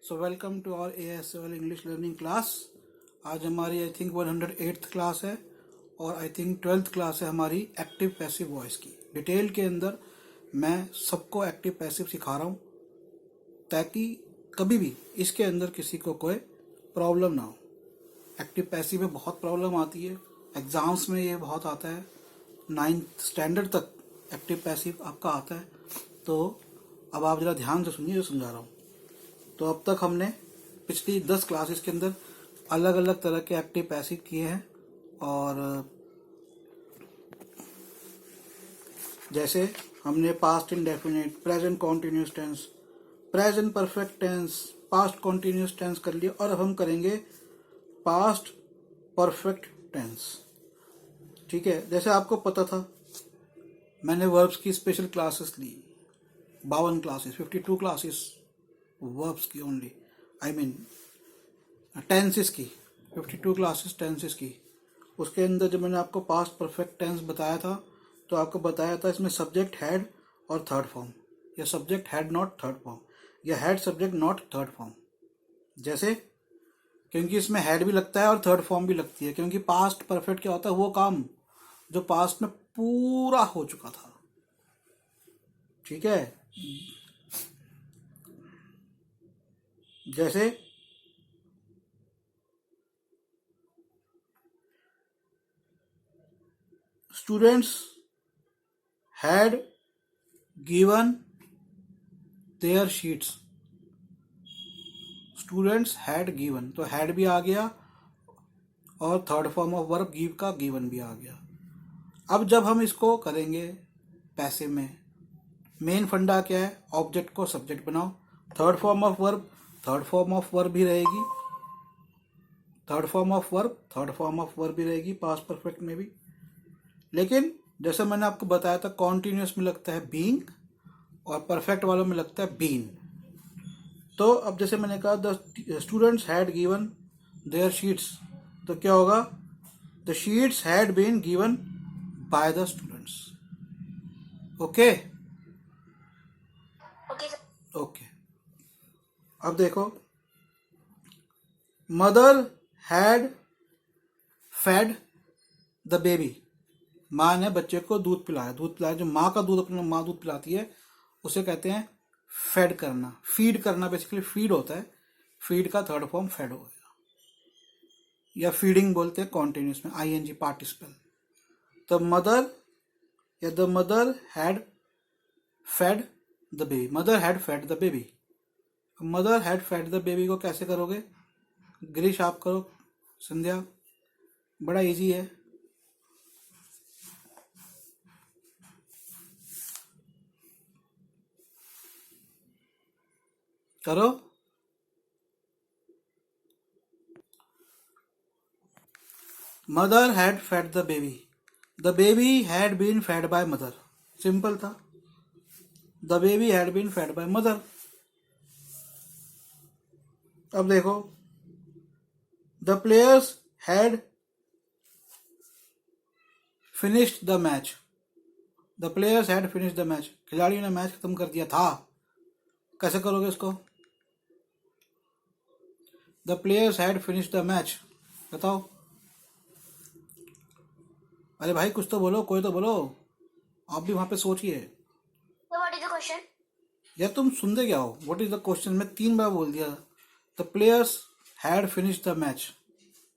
So welcome to our ASL English learning class. आज हमारी I think 108th class है और आई थिंक 12th क्लास है हमारी एक्टिव पैसिव वॉइस की। डिटेल के अंदर मैं सबको एक्टिव पैसिव सिखा रहा हूँ ताकि कभी भी इसके अंदर किसी को कोई प्रॉब्लम ना हो। एक्टिव पैसिव में बहुत प्रॉब्लम आती है, एग्जाम्स में ये बहुत आता है, 9th स्टैंडर्ड तक एक्टिव पैसिव आपका आता है। तो अब आप जरा ध्यान से सुनिए जो समझा रहा हूँ। तो अब तक हमने पिछली 10 क्लासेस के अंदर अलग अलग तरह के एक्टिव पैसिव किए हैं और जैसे हमने past indefinite, present continuous tense, present perfect tense, past continuous tense कर लिए और अब हम करेंगे पास्ट परफेक्ट टेंस। ठीक है, जैसे आपको पता था मैंने वर्ब्स की स्पेशल क्लासेस ली, 52 क्लासेस, 52 क्लासेस वर्ब्स की ओनली, आई मीन टेंसेस की, 52 क्लासेस टेंसेस की। उसके अंदर जब मैंने आपको पास्ट परफेक्ट टेंस बताया था तो आपको बताया था इसमें सब्जेक्ट हैड और थर्ड फॉर्म, या subject had not third form, या had subject not third form. जैसे क्योंकि इसमें हैड भी लगता है और थर्ड फॉर्म भी लगती है, क्योंकि पास्ट परफेक्ट क्या होता है, वो काम जो पास्ट में पूरा हो चुका था। ठीक है, जैसे students had given their sheets, students had given, तो हैड भी आ गया और third form of verb give का गिवन भी आ गया। अब जब हम इसको करेंगे पैसिव में, मेन फंडा क्या है, ऑब्जेक्ट को सब्जेक्ट बनाओ, third form of verb third form of verb भी रहेगी, थर्ड फॉर्म ऑफ वर्ब भी रहेगी पास्ट परफेक्ट में भी। लेकिन जैसे मैंने आपको बताया था कॉन्टिन्यूस में लगता है बीइंग और परफेक्ट वालों में लगता है बीन। तो अब जैसे मैंने कहा the students had given their sheets, तो क्या होगा, the sheets had been given by the students. Okay okay, अब देखो mother had fed the baby, माँ ने बच्चे को दूध पिलाया। जो माँ का दूध अपनी माँ दूध पिलाती है उसे कहते हैं फेड करना, फीड करना, बेसिकली फीड होता है। फीड का थर्ड फॉर्म फेड हो गया, या फीडिंग बोलते हैं कॉन्टिन्यूस में, ING पार्टिसिपल। तो मदर या the mother had fed the baby, mother had fed the baby. Mother had fed the baby को कैसे करोगे, गिरीश आप करो, संध्या, बड़ा इजी है। करो, mother had fed the baby had been fed by mother, simple था, the baby had been fed by mother. अब देखो the players had finished the match, the players had finished the match, खिलाड़ियों ने match खत्म कर दिया था। कैसे करोगे इसको, the players had finished the match, बताओ। अरे भाई कुछ तो बोलो, कोई तो बोलो, आप भी वहां पे सोचिए। What is the question? या तुम सुनते क्या हो, व्हाट इज द क्वेश्चन मैं 3 बार बोल दिया। The players had finished the match,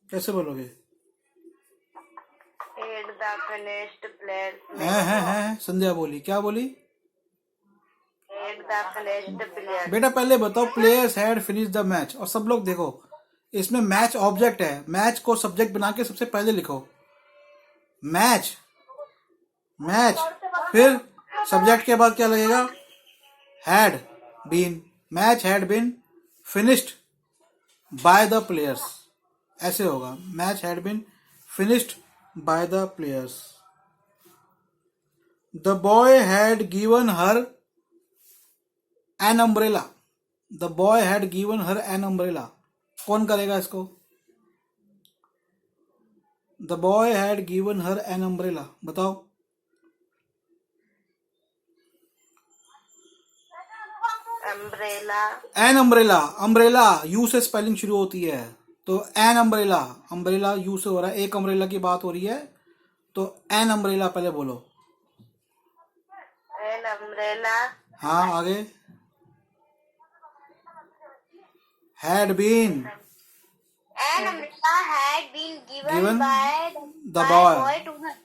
कैसे बोलोगे? Had the finished players है संध्या बोली, क्या बोली? had the finished players बेटा पहले बताओ players had finished the match, और सब लोग देखो इसमें मैच ऑब्जेक्ट है, मैच को सब्जेक्ट बना के सबसे पहले लिखो मैच, फिर सब्जेक्ट के बाद क्या लगेगा, had been, match had been finished by the players, ऐसे होगा, match had been finished by the players. The boy had given her an umbrella, the boy had given her an umbrella, कौन करेगा इसको, the boy had given her an umbrella, बताओ। umbrella, an umbrella, umbrella U से spelling शुरू होती है, तो N umbrella, umbrella U से हो रहा है, एक अम्ब्रेला की बात हो रही है, तो एन अम्ब्रेला पहले बोलो। an umbrella, हाँ आगे। Had been an umbrella had been given given by the by boy, boy to her.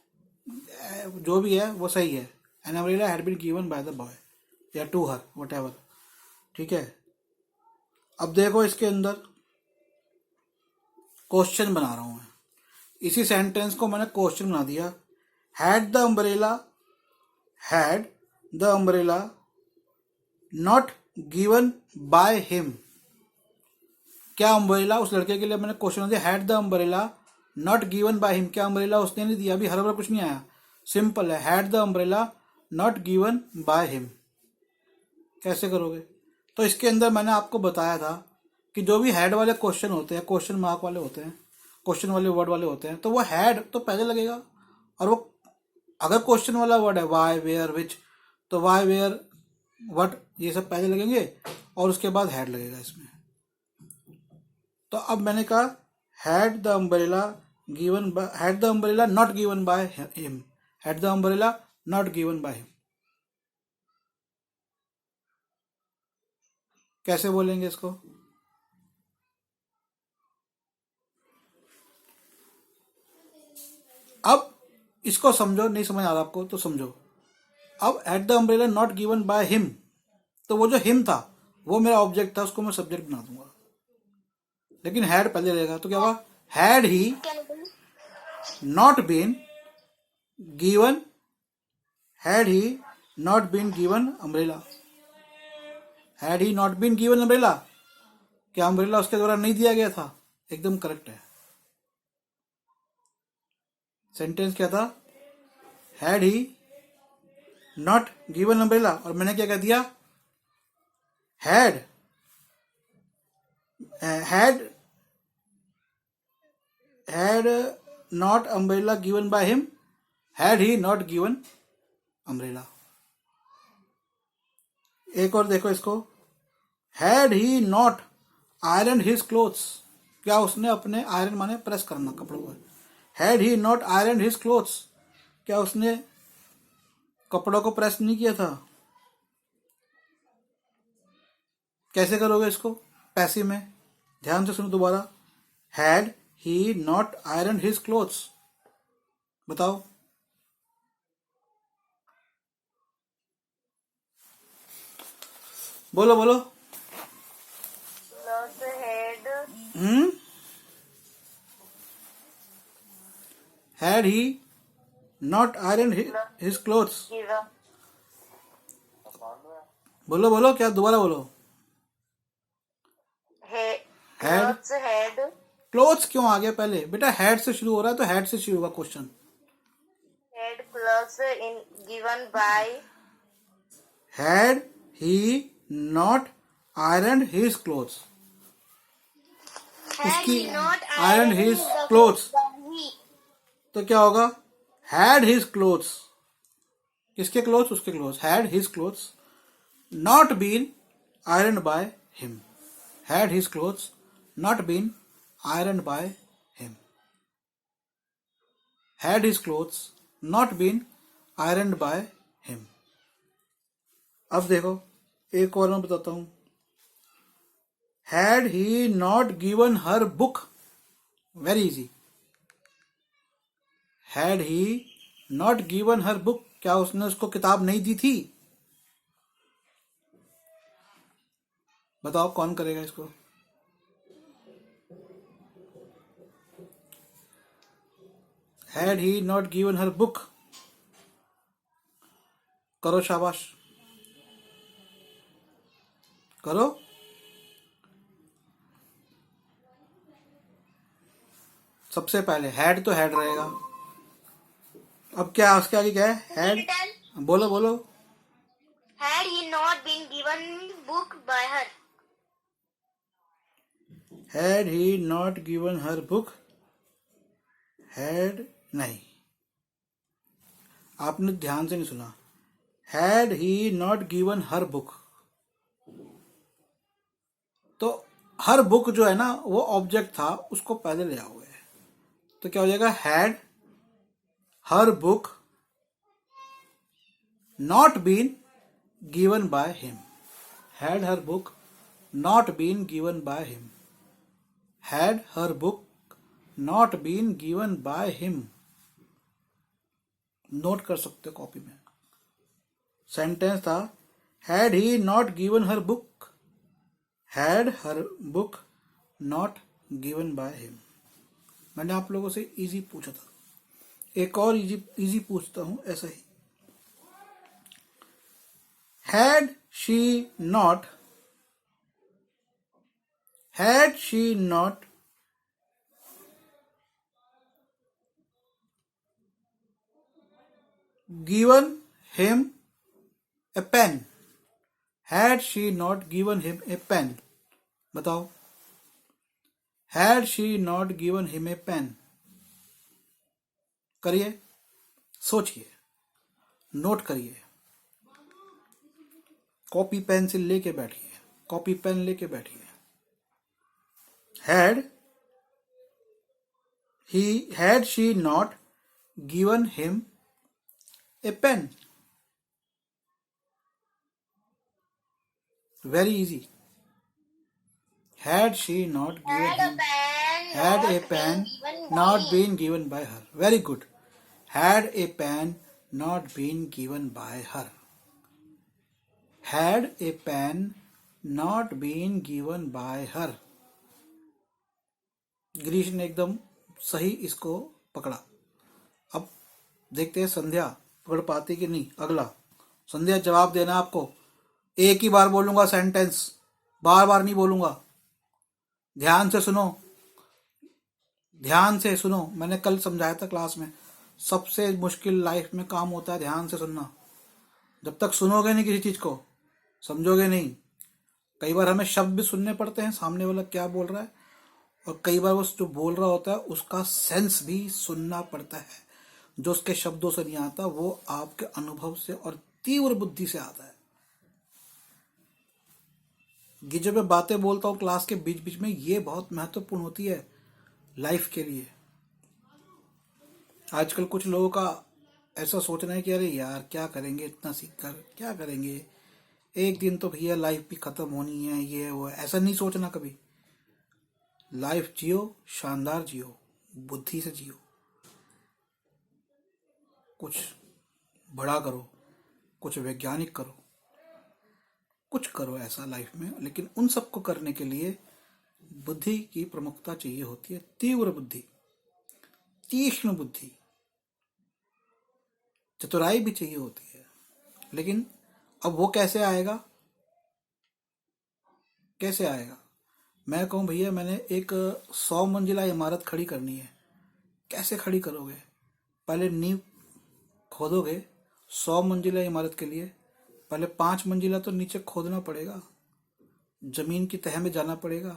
जो भी है वो सही है। An umbrella had been given by the boy या टू हर, व्हाटएवर, ठीक है। अब देखो इसके अंदर क्वेश्चन बना रहा हूं मैं, इसी सेंटेंस को मैंने क्वेश्चन बना दिया। Had the umbrella not given by him, क्या अम्ब्रेला उस लड़के के लिए मैंने क्वेश्चन दिया, had the umbrella not given by him, क्या अम्ब्रेला उसने नहीं दिया, अभी हर बार कुछ नहीं आया, सिंपल है, had the umbrella not given by him. कैसे करोगे? तो इसके अंदर मैंने आपको बताया था कि जो भी हैड वाले क्वेश्चन होते हैं, क्वेश्चन मार्क वाले होते हैं, क्वेश्चन वाले वर्ड वाले होते हैं, तो वो हैड तो पहले लगेगा, और वो अगर क्वेश्चन वाला वर्ड है वाई वेयर विच, तो वाई वेयर व्हाट ये सब पहले लगेंगे और उसके बाद हैड लगेगा इसमें। तो अब मैंने कहा had the umbrella not given by him, had the umbrella not given by him, कैसे बोलेंगे इसको? अब इसको समझो, नहीं समझ आ रहा आपको तो समझो। अब at the umbrella not given by him, तो वो जो हिम था वो मेरा ऑब्जेक्ट था, उसको मैं सब्जेक्ट बना दूंगा, लेकिन हैड पहले रहेगा, तो क्या होगा, had he not been given, had he not been given umbrella, had he not been given umbrella, क्या अम्ब्रेला उसके द्वारा नहीं दिया गया था? एकदम करेक्ट है। सेंटेंस क्या था, had he not given umbrella, और मैंने क्या कह दिया, had not umbrella given by him, had he not given umbrella. एक और देखो इसको, had he not iron his clothes, क्या उसने अपने आयरन माने प्रेस करना कपड़ों को, had he not iron his clothes, क्या उसने कपड़ों को प्रेस नहीं किया था? कैसे करोगे इसको पैसिव में? ध्यान से सुनो दोबारा, had he not iron his clothes, बताओ। बोलो बोलो। Clothes had had he not iron his clothes, given बोलो बोलो, क्या दोबारा बोलो। हैड clothes had क्लोथ्स क्यों आ गया पहले? बेटा हैड से शुरू हो रहा है तो हैड से शुरू होगा question. clothes in given by had he not iron his clothes, had उसकी he not iron ironed his the clothes, he तो क्या होगा, हैड हिज क्लोथ्स, किसके क्लोथ्स? उसके clothes, had his clothes not been iron by him, had his clothes not been iron by him, had his clothes not been iron by him. अब देखो एक और मैं बताता हूं, had he not given her book, very easy, had he not given her book, क्या उसने उसको किताब नहीं दी थी? बताओ कौन करेगा इसको? Had he not given her book, करो शाबाश, करो। सबसे पहले हैड तो हैड रहेगा, अब क्या उसके आगे क्या है, हैड, बोलो बोलो। had he not been given book by her had he not given her book, had नहीं, आपने ध्यान से नहीं सुना, had he not given her book, तो हर बुक जो है ना वो ऑब्जेक्ट था, उसको पहले ले आओगे तो क्या हो जाएगा, had her book not been given by him, had her book not been given by him, had her book not been given by him. Note कर सकते हो कॉपी में। सेंटेंस था had he not given her book, had her book not given by him. मैंने आप लोगों से easy पूछा था, एक और इजी पूछता हूं ऐसा ही। Had she not given him a pen, had she not given him a pen, बताओ, had she not given him a pen। करिए, सोचिए, नोट करिए, कॉपी पेंसिल लेके बैठिए, कॉपी पेन लेके बैठिए। had she not given him a pen, very easy। had she not given him, had a pen not been given by her, very good, had a pen not been given by her, had a pen not been given by her। Girish ने एकदम सही इसको पकड़ा। अब देखते हैं संध्या पकड़ पाती कि नहीं। अगला संध्या जवाब देना आपको, एक ही बार बोलूंगा सेंटेंस, बार बार नहीं बोलूंगा। ध्यान से सुनो, ध्यान से सुनो। मैंने कल समझाया था क्लास में, सबसे मुश्किल लाइफ में काम होता है ध्यान से सुनना। जब तक सुनोगे नहीं किसी चीज को, समझोगे नहीं। कई बार हमें शब्द भी सुनने पड़ते हैं, सामने वाला क्या बोल रहा है, और कई बार वो जो बोल रहा होता है उसका सेंस भी सुनना पड़ता है। जो उसके शब्दों से नहीं आता, वो आपके अनुभव से और तीव्र बुद्धि से आता है। ये जब मैं बातें बोलता हूँ क्लास के बीच बीच में, ये बहुत महत्वपूर्ण होती है लाइफ के लिए। आजकल कुछ लोगों का ऐसा सोचना है कि अरे यार क्या करेंगे, इतना सीख कर क्या करेंगे, एक दिन तो भैया लाइफ भी खत्म होनी है, ये वो। ऐसा नहीं सोचना कभी। लाइफ जियो, शानदार जियो, बुद्धि से जियो, कुछ बड़ा करो, कुछ वैज्ञानिक करो, कुछ करो ऐसा लाइफ में। लेकिन उन सबको करने के लिए बुद्धि की प्रमुखता चाहिए होती है, तीव्र बुद्धि, तीक्ष्ण बुद्धि, चतुराई भी चाहिए होती है। लेकिन अब वो कैसे आएगा, कैसे आएगा? मैं कहूँ भैया मैंने एक 100 मंजिला इमारत खड़ी करनी है, कैसे खड़ी करोगे? पहले नींव खोदोगे 100 मंजिला इमारत के लिए, पहले 5 मंजिला तो नीचे खोदना पड़ेगा, जमीन की तह में जाना पड़ेगा,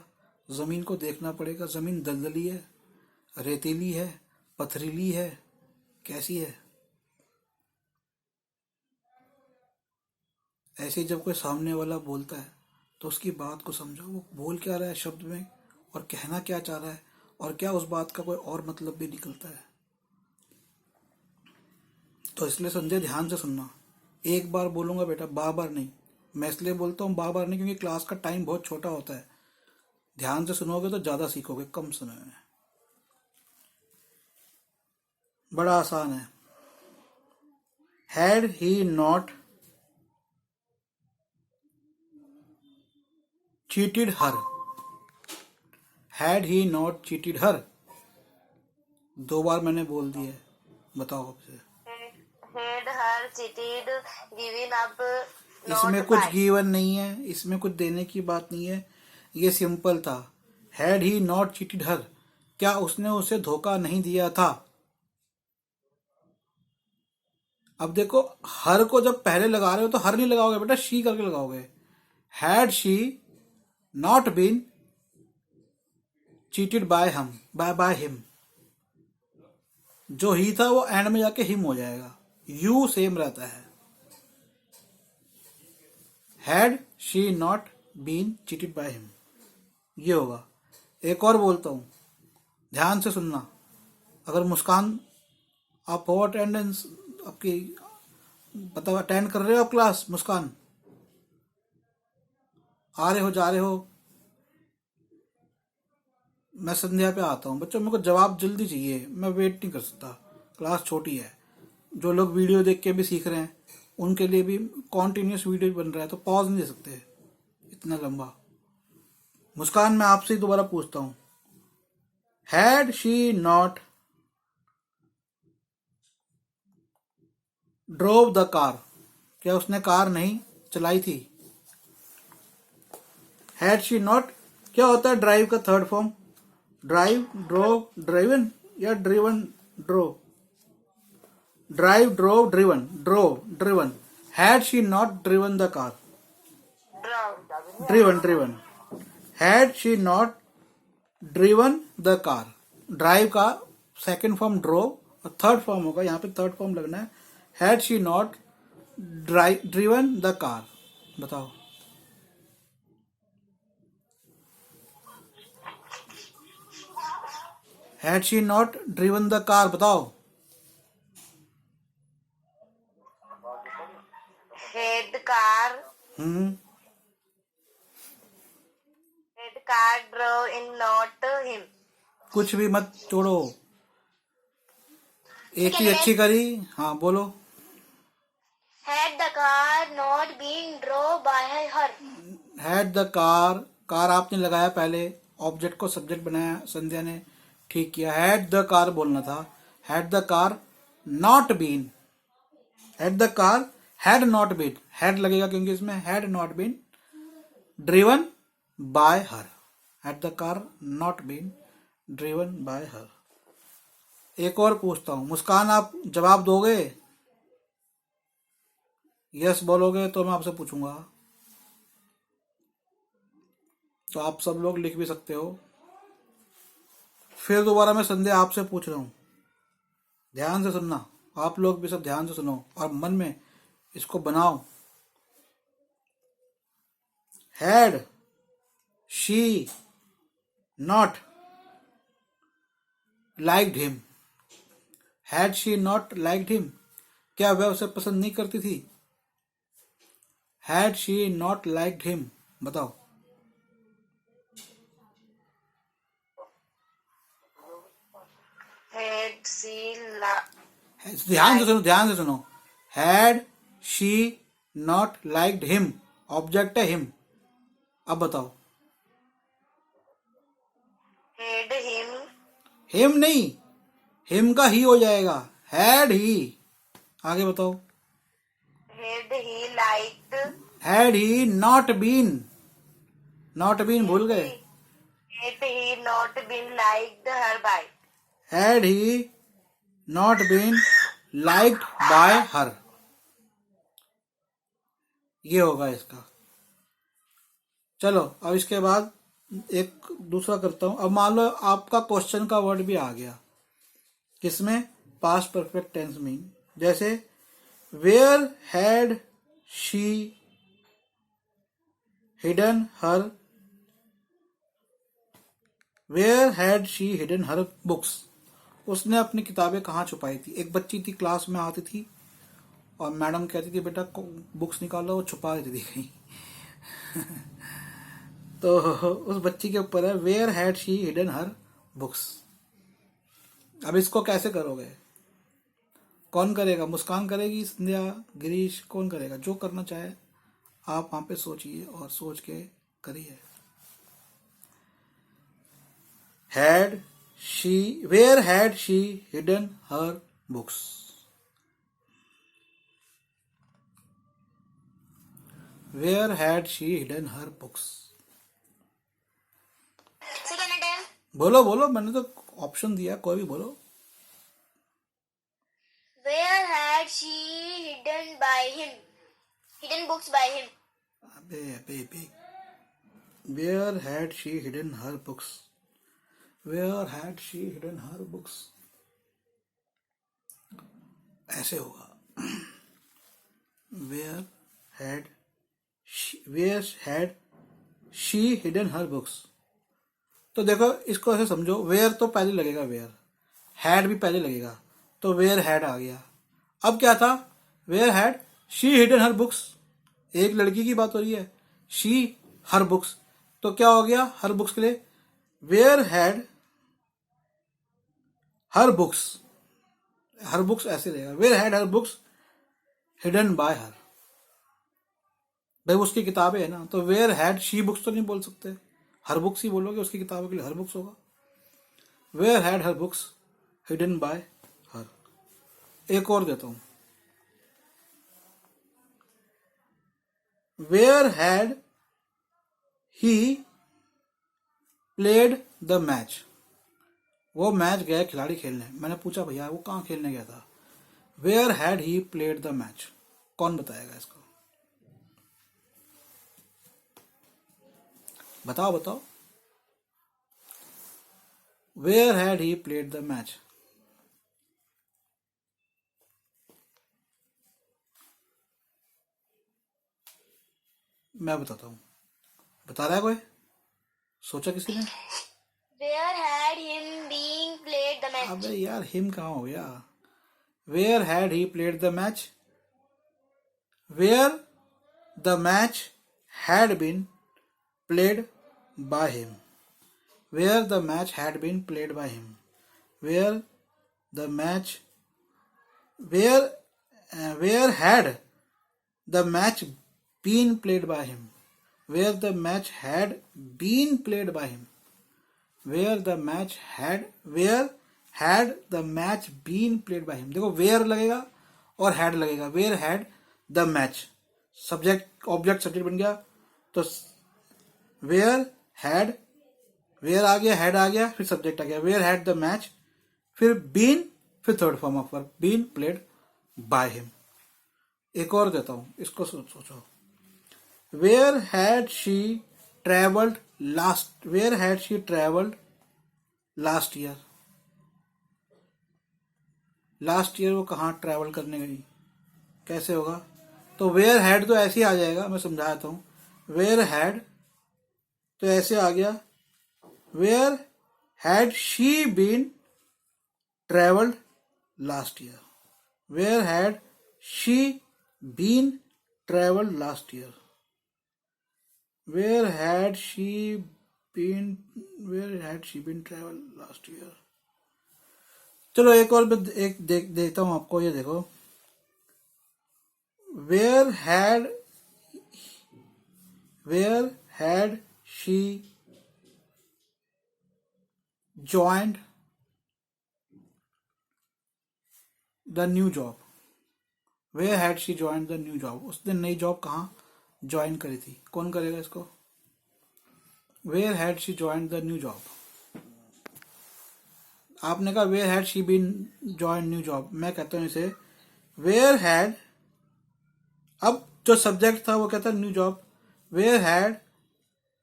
जमीन को देखना पड़ेगा, जमीन दलदली है, रेतीली है, पथरीली है, कैसी है। ऐसे जब कोई सामने वाला बोलता है तो उसकी बात को समझो, वो बोल क्या रहा है शब्द में, और कहना क्या चाह रहा है, और क्या उस बात का कोई और मतलब भी निकलता है। तो इसलिए संजय ध्यान से सुनना, एक बार बोलूंगा बेटा, बार बार नहीं। मैं इसलिए बोलता हूँ बार बार नहीं क्योंकि क्लास का टाइम बहुत छोटा होता है। ध्यान से सुनोगे तो ज्यादा सीखोगे कम समय में। बड़ा आसान है। Had he not cheated her, had he not cheated her, 2 बार मैंने बोल दिया है, बताओ आपसे। Had her cheated, given up, इसमें not कुछ by. गिवन नहीं है, इसमें कुछ देने की बात नहीं है, ये सिंपल था। हैड ही नॉट चीटेड हर, क्या उसने उसे धोखा नहीं दिया था। अब देखो, हर को जब पहले लगा रहे हो तो हर नहीं लगाओगे बेटा, शी करके लगाओगे। Had she not been cheated by him, by him, जो ही था वो एंड में जाके हिम हो जाएगा, यू सेम रहता है। Had she not been cheated by him, ये होगा। एक और बोलता हूँ, ध्यान से सुनना। अगर मुस्कान, आप हो अटेंडेंस आपकी, बताओ अटेंड कर रहे हो आप क्लास? मुस्कान, आ रहे हो, जा रहे हो? मैं संध्या पे आता हूँ। बच्चों, मेरे को जवाब जल्दी चाहिए, मैं वेट नहीं कर सकता, क्लास छोटी है। जो लोग वीडियो देख के भी सीख रहे हैं उनके लिए भी कॉन्टिन्यूस वीडियो बन रहा है, तो पॉज नहीं दे सकते इतना लंबा। मुस्कान, मैं आपसे ही दोबारा पूछता हूँ, had she not drove the car, क्या उसने कार नहीं चलाई थी? हैड शी नॉट, क्या होता है ड्राइव का third form? Drive, drove, driven, या driven, drove? Drive, drove, driven, drove, driven. Had she not driven the car? Driven, driven. Had she not driven the car, drive का second form drove, और third form होगा, यहाँ पे third form लगना है। Had she not driven the car, बताओ। Had she not driven the car, बताओ। Had the car, hmm had the car drove in not him. कुछ भी मत छोड़ो, एक चीज Second अच्छी is, करी। हाँ बोलो। had the car not been drove by her. Had the car, car आपने लगाया पहले, ऑब्जेक्ट को सब्जेक्ट बनाया, संध्या ने ठीक किया। हैड द कार बोलना था। Had the car not been, had the car had not been, had लगेगा क्योंकि इसमें had not been driven by her. Had the car not been driven by her. एक और पूछता हूं, मुस्कान आप जवाब दोगे? यस बोलोगे तो मैं आपसे पूछूंगा, तो आप सब लोग लिख भी सकते हो। फिर दोबारा मैं संध्या आपसे पूछ रहा हूं, ध्यान से सुनना। आप लोग भी सब ध्यान से सुनो और मन में इसको बनाओ। Had she not liked him, had she not liked him, क्या वह उसे पसंद नहीं करती थी? Had she not liked him, बताओ। Had she ध्यान से सुनो, ध्यान से सुनो। Had she not liked him, object है हिम। अब बताओ। had him, हिम नहीं, हिम का ही हो जाएगा, हैड ही। आगे बताओ। had he liked, had he not been, not been भूल गए। had he not been liked her by. Had he not been liked by her, ये होगा इसका। चलो अब इसके बाद एक दूसरा करता हूं। अब मान लो आपका क्वेश्चन का वर्ड भी आ गया, किसमें? पास्ट परफेक्ट टेंस में। जैसे where had she hidden her, where had she hidden her books, उसने अपनी किताबें कहाँ छुपाई थी? एक बच्ची थी, क्लास में आती थी और मैडम कहती थी बेटा बुक्स निकालो, वो छुपा देती थी कहीं। तो उस बच्ची के ऊपर है, where had she hidden her books. अब इसको कैसे करोगे? कौन करेगा? मुस्कान करेगी, संध्या, गिरीश, कौन करेगा? जो करना चाहे आप वहां पे सोचिए और सोच के करिए। Had she, where had she hidden her books, where had she hidden her books. Second attempt. बोलो बोलो, मैंने तो ऑप्शन दिया, कोई भी बोलो। Where had she hidden by him? Hidden books by him. अबे अबे अबे, where had she hidden her books, where had she hidden her books, ऐसे होगा। Where had she hidden her books, तो देखो इसको ऐसे समझो, वेयर तो पहले लगेगा, वेयर, हैड भी पहले लगेगा, तो वेयर हैड आ गया। अब क्या था, where had she hidden her books, एक लड़की की बात हो रही है, शी हर बुक्स, तो क्या हो गया हर बुक्स के लिए, where had her books, her books ऐसे रहेगा, where had her books hidden by her, भाई उसकी किताबें है ना, तो वेयर हैड शी बुक्स तो नहीं बोल सकते, हर बुक्स ही बोलोगे, उसकी किताबों के लिए हर बुक्स होगा। Where had her books hidden by her. एक और देता हूं, where had he played the match, वो मैच गया खिलाड़ी खेलने, मैंने पूछा भैया वो कहाँ खेलने गया था, where had he played the match, कौन बताएगा इसको, बताओ बताओ, where had he played the match. मैं बताता हूँ, बता रहा है कोई, सोचा किसी ने, Where had him being played the match? अबे यार हिम कहाँ हो गया, where had he played the match, where the match had been played by him, where the match had been played by him, where the match, where had the match been played by him, where the match had been played by him, where the match had, where had the match been played by him। देखो where लगेगा और had लगेगा, where had the match, subject object subject बन गया, तो where had, where आ गया, had आ गया, फिर सब्जेक्ट आ गया, where had the match, फिर been, फिर third form of verb been played by him। एक और देता हूं, इसको सोचो, where had she travelled last, where had she travelled last year, last year वो कहाँ ट्रेवल करने गई, कैसे होगा, तो वेयर हैड तो ऐसे ही आ जाएगा, मैं समझा देता हूँ, वेयर हैड तो ऐसे आ गया, where had she been travelled last year, where had she been traveled last year, where had she been, where had she been traveled last year। चलो एक और एक देता हूं आपको, ये देखो, where had she joined the new job, where had she join the new job, उसने नई जॉब कहाँ ज्वाइन करी थी, कौन करेगा इसको, where had she join the new job, आपने कहा where had she been join new job, मैं कहता हूं इसे वेयर हैड, अब जो सब्जेक्ट था वो कहता है new job, where had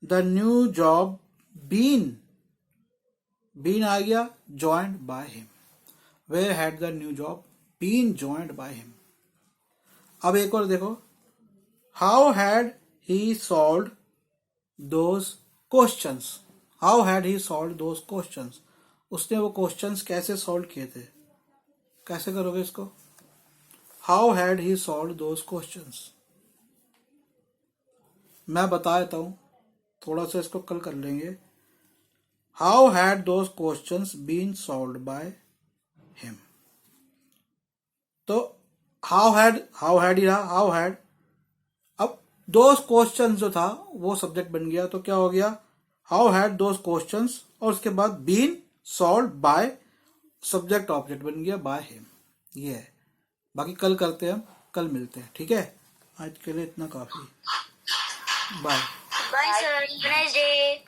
the new job been, been आ गया joined by him, where had the new job been joined by him. अब एक और देखो, how had he solve those questions, how had he solve those questions, उसने वो questions कैसे solve किए थे, कैसे करोगे इसको, how had he solve those questions, मैं बता देता हूं, थोड़ा सा इसको कल कर लेंगे, how had those questions been solve by him, तो हाउ हैड ही रहा, हाउ हैड, अब दोस क्वेश्चन जो था वो सब्जेक्ट बन गया, तो क्या हो गया, हाउ हैड दोस क्वेश्चंस, और उसके बाद been solve by, subject object बन गया बाय हिम, ये है, बाकी कल करते हैं, हम कल मिलते हैं, ठीक है, आज के लिए इतना काफी, bye. Bye, sir. Have a nice day.